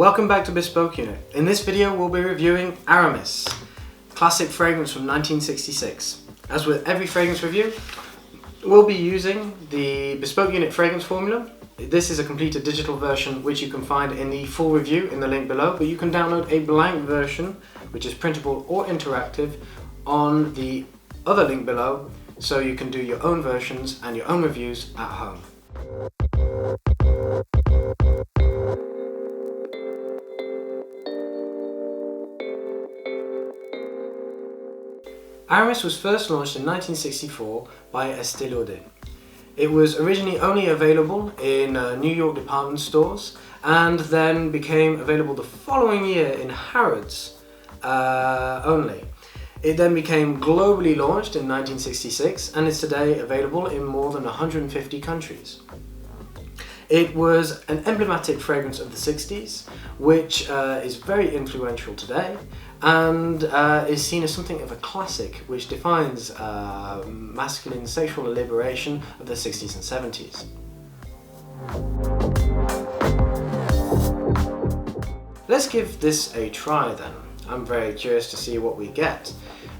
Welcome back to Bespoke Unit. In this video we'll be reviewing Aramis, classic fragrance from 1966. As with every fragrance review, we'll be using the Bespoke Unit fragrance formula. This is a completed digital version which you can find in the full review in the link below, but you can download a blank version which is printable or interactive on the other link below, so you can do your own versions and your own reviews at home. Aramis was first launched in 1964 by Estée Lauder. It was originally only available in New York department stores and then became available the following year in Harrods only. It then became globally launched in 1966 and is today available in more than 150 countries. It was an emblematic fragrance of the 60s, which is very influential today and is seen as something of a classic which defines masculine sexual liberation of the 60s and 70s. Let's give this a try then. I'm very curious to see what we get.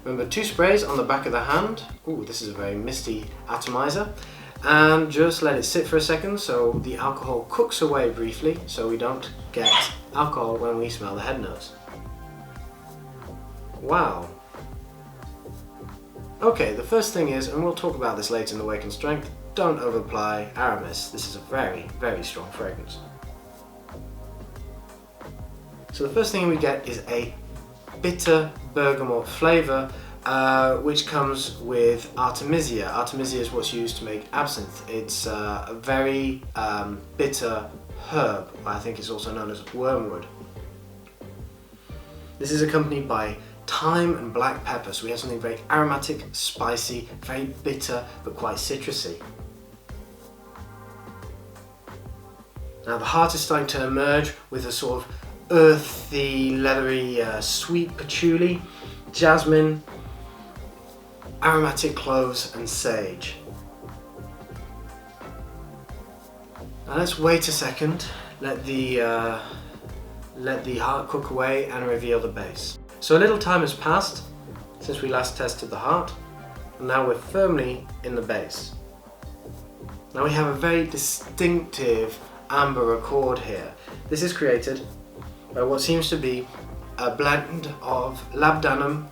Remember, 2 sprays on the back of the hand. Ooh, this is a very misty atomizer. And just let it sit for a second so the alcohol cooks away briefly so we don't get alcohol when we smell the head notes. Wow. Okay, the first thing is, and we'll talk about this later in the Wake and Strength, don't over-apply Aramis. This is a very, very strong fragrance. So the first thing we get is a bitter bergamot flavour which comes with artemisia. Artemisia is what's used to make absinthe. It's a very bitter herb. I think it's also known as wormwood. This is accompanied by thyme and black pepper, so we have something very aromatic, spicy, very bitter, but quite citrusy. Now the heart is starting to emerge with a sort of earthy, leathery, sweet patchouli, jasmine, aromatic cloves and sage. Now let's wait a second, let the heart cook away and reveal the base. So a little time has passed since we last tested the heart, and now we're firmly in the base. Now we have a very distinctive amber accord here. This is created by what seems to be a blend of labdanum,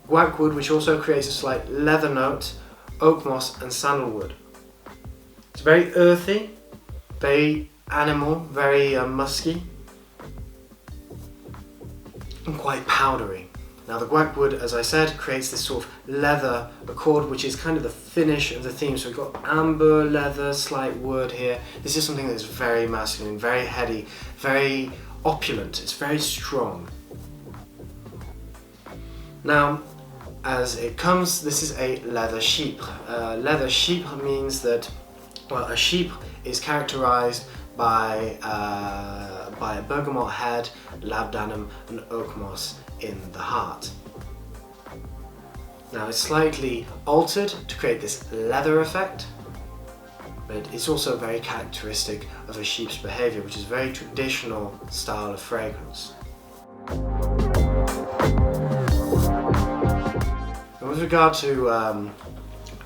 guaiacwood, which also creates a slight leather note, oak moss and sandalwood. It's very earthy, very animal, very musky, and quite powdery. Now the guaiacwood, as I said, creates this sort of leather accord, which is kind of the finish of the theme. So we've got amber, leather, slight wood here. This is something that's very masculine, very heady, very opulent. It's very strong. Now, as it comes, this is a leather chypre. Leather chypre means that, well, a chypre is characterized by a bergamot head, labdanum and oak moss in the heart. Now it's slightly altered to create this leather effect, but it's also very characteristic of a chypre's behavior, which is a very traditional style of fragrance. And with regard to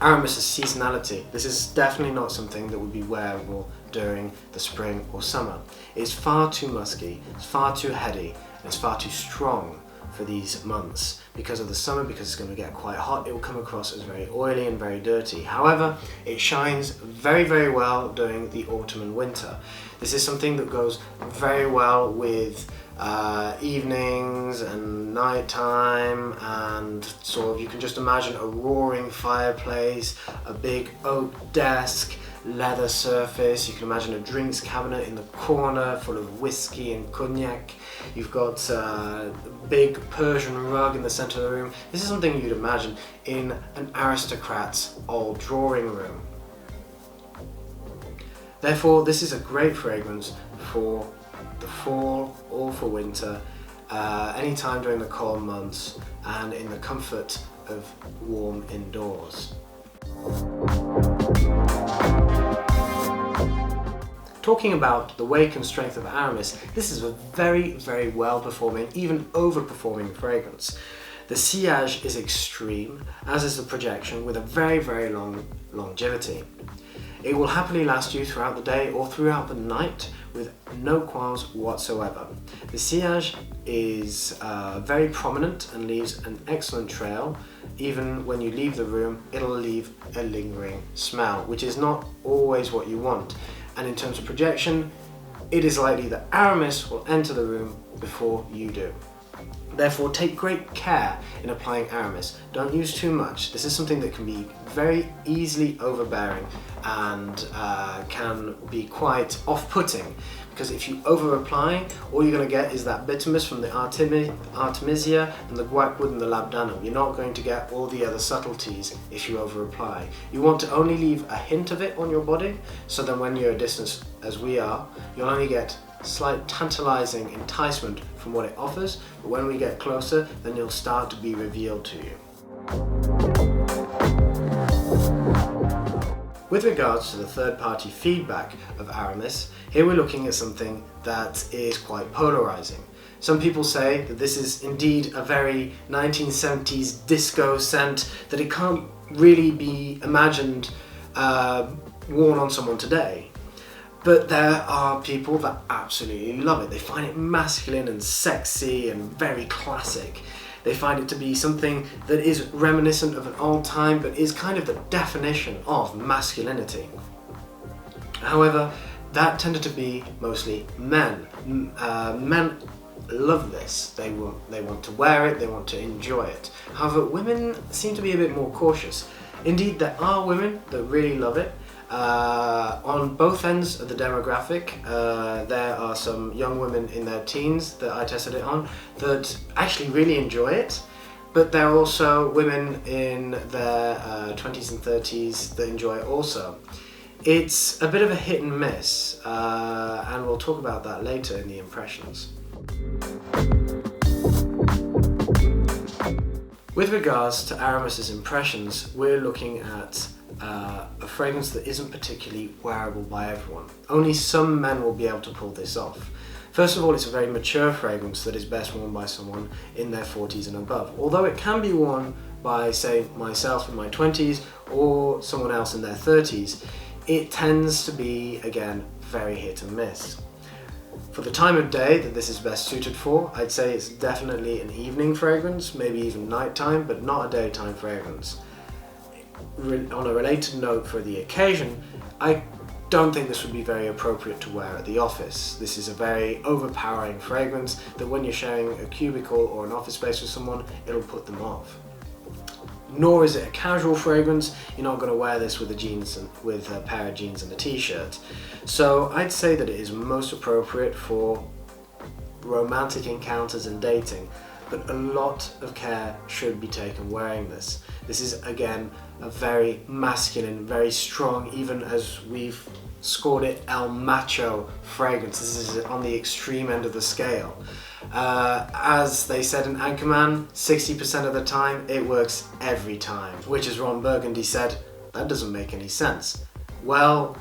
Aramis' seasonality, this is definitely not something that would be wearable during the spring or summer. It's far too musky, it's far too heady, and it's far too strong for these months. Because of the summer, because it's going to get quite hot, it will come across as very oily and very dirty. However, it shines very, very well during the autumn and winter. This is something that goes very well with evenings and nighttime, and sort of, you can just imagine a roaring fireplace, a big oak desk, leather surface. You can imagine a drinks cabinet in the corner full of whiskey and cognac. You've got a big Persian rug in the center of the room. This is something you'd imagine in an aristocrat's old drawing room. Therefore, this is a great fragrance for the fall or for winter, anytime during the cold months and in the comfort of warm indoors. talking about the weight and strength of Aramis, this is a very, very well performing, even overperforming fragrance. The sillage is extreme, as is the projection, with a very, very long longevity. It will happily last you throughout the day or throughout the night with no qualms whatsoever. The sillage is very prominent and leaves an excellent trail. Even when you leave the room, it'll leave a lingering smell, which is not always what you want. And in terms of projection, it is likely that Aramis will enter the room before you do. Therefore, take great care in applying Aramis. Don't use too much. This is something that can be very easily overbearing and can be quite off-putting, because if you over-apply, all you're going to get is that bitterness from the artemisia and the guaiacwood and the labdanum. You're not going to get all the other subtleties if you over-apply. You want to only leave a hint of it on your body, so that when you're at distance, as we are, you'll only get slight tantalizing enticement from what it offers, but when we get closer, then you'll start to be revealed to you. With regards to the third-party feedback of Aramis, here we're looking at something that is quite polarizing. Some people say that this is indeed a very 1970s disco scent, that it can't really be imagined worn on someone today. But there are people that absolutely love it. They find it masculine and sexy and very classic. They find it to be something that is reminiscent of an old time, but is kind of the definition of masculinity. However, that tended to be mostly men. Men love this. They want to wear it, they want to enjoy it. However, women seem to be a bit more cautious. Indeed, there are women that really love it. On both ends of the demographic, there are some young women in their teens that I tested it on that actually really enjoy it, but there are also women in their 20s and 30s that enjoy it also. It's a bit of a hit and miss, and we'll talk about that later in the impressions. With regards to Aramis's impressions, we're looking at a fragrance that isn't particularly wearable by everyone. Only some men will be able to pull this off. First of all, it's a very mature fragrance that is best worn by someone in their 40s and above. Although it can be worn by, say, myself in my 20s or someone else in their 30s, it tends to be, again, very hit and miss. For the time of day that this is best suited for, I'd say it's definitely an evening fragrance, maybe even nighttime, but not a daytime fragrance. On a related note for the occasion, I don't think this would be very appropriate to wear at the office. This is a very overpowering fragrance that when you're sharing a cubicle or an office space with someone, it'll put them off. Nor is it a casual fragrance. You're not going to wear this with a pair of jeans and a t-shirt. So I'd say that it is most appropriate for romantic encounters and dating, but a lot of care should be taken wearing this. This is, again, a very masculine, very strong, even as we've scored it El Macho fragrance. This is on the extreme end of the scale. As they said in Anchorman, 60% of the time, it works every time. Which, as Ron Burgundy said, that doesn't make any sense. Well,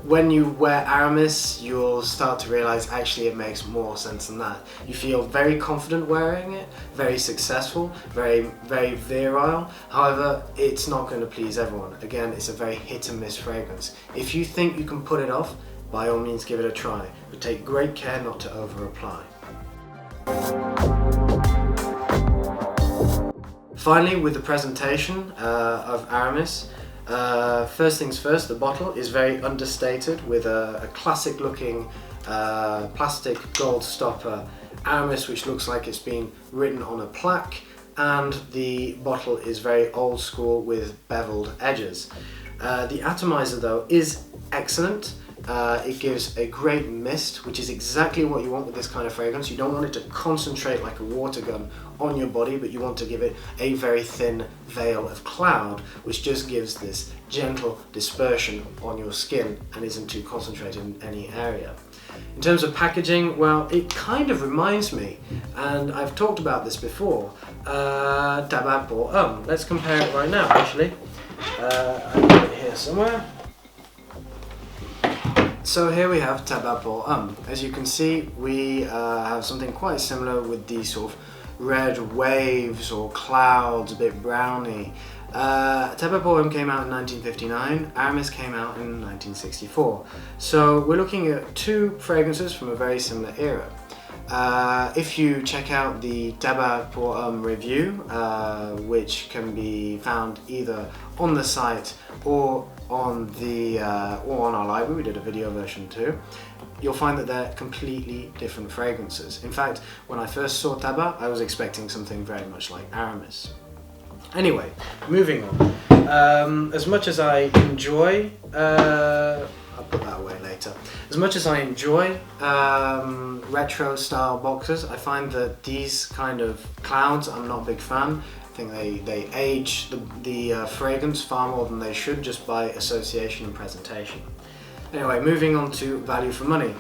when you wear Aramis, you'll start to realize actually it makes more sense than that. You feel very confident wearing it, very successful, very, very virile. However, it's not going to please everyone. Again, it's a very hit and miss fragrance. If you think you can put it off, by all means give it a try, but take great care not to over apply. Finally, with the presentation of Aramis, first things first, the bottle is very understated with a classic looking plastic gold stopper Aramis, which looks like it's been written on a plaque, and the bottle is very old school with beveled edges. The atomizer though is excellent. It gives a great mist, which is exactly what you want with this kind of fragrance. You don't want it to concentrate like a water gun on your body, but you want to give it a very thin veil of cloud, which just gives this gentle dispersion on your skin and isn't too concentrated in any area. In terms of packaging, well, it kind of reminds me, and I've talked about this before, tabac pour homme. Let's compare it right now, actually. I've got it here somewhere. So here we have tabac pour homme. As you can see, we have something quite similar with these sort of red waves or clouds, a bit browny. Tabac pour homme came out in 1959, Aramis came out in 1964. So we're looking at two fragrances from a very similar era. If you check out the tabac pour homme review, which can be found either on the site or on our library, we did a video version too, you'll find that they're completely different fragrances. In fact, when I first saw tabac, I was expecting something very much like Aramis. Anyway, moving on. As much as I enjoy, I'll put that away later. As much as I enjoy retro style boxes, I find that these kind of clouds, I'm not a big fan. I think they age the fragrance far more than they should just by association and presentation. Anyway, moving on to value for money.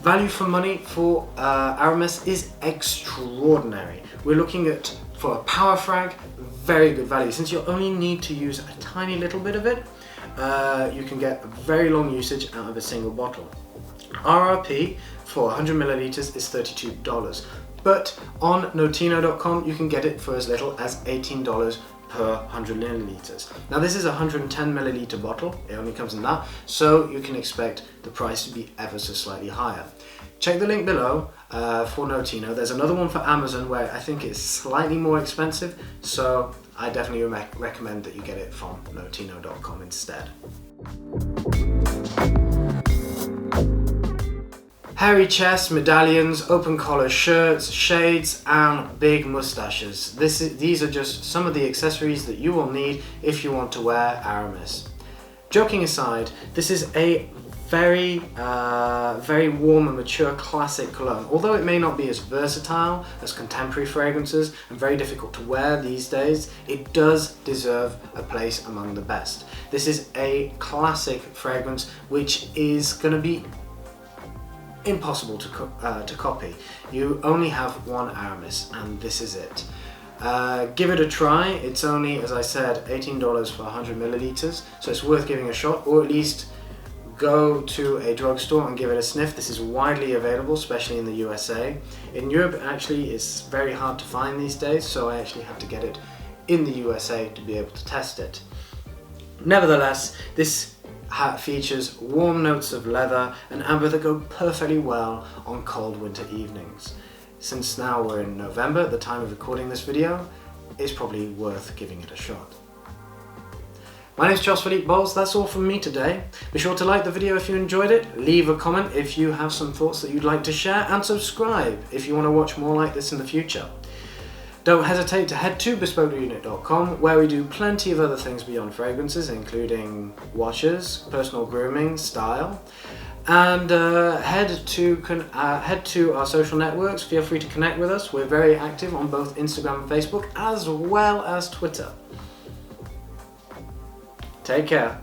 Value for money for Aramis is extraordinary. We're looking at, for a power frag, very good value. Since you only need to use a tiny little bit of it, you can get very long usage out of a single bottle. RRP for 100 milliliters is $32, but on notino.com you can get it for as little as $18 per 100 milliliters. Now this is a 110 milliliter bottle, it only comes in that, so you can expect the price to be ever so slightly higher. Check the link below for Notino. There's another one for Amazon where I think it's slightly more expensive, so I definitely recommend that you get it from notino.com instead. Hairy chests, medallions, open collar shirts, shades and big mustaches. These are just some of the accessories that you will need if you want to wear Aramis. Joking aside, this is a very warm and mature classic cologne. Although it may not be as versatile as contemporary fragrances and very difficult to wear these days, it does deserve a place among the best. This is a classic fragrance which is going to be impossible to copy. You only have one Aramis and this is it. Give it a try. It's only, as I said, $18 for 100 milliliters, so it's worth giving a shot, or at least go to a drugstore and give it a sniff. This is widely available, especially in the USA. In Europe, actually, it's very hard to find these days, so I actually have to get it in the USA to be able to test it. Nevertheless, this hat features warm notes of leather and amber that go perfectly well on cold winter evenings. Since now we're in November, at the time of recording this video, it's probably worth giving it a shot. My name is Philippe Bowles, that's all from me today. Be sure to like the video if you enjoyed it, leave a comment if you have some thoughts that you'd like to share, and subscribe if you want to watch more like this in the future. Don't hesitate to head to bespokeunit.com where we do plenty of other things beyond fragrances, including washes, personal grooming, style, and head to our social networks. Feel free to connect with us. We're very active on both Instagram and Facebook, as well as Twitter. Take care.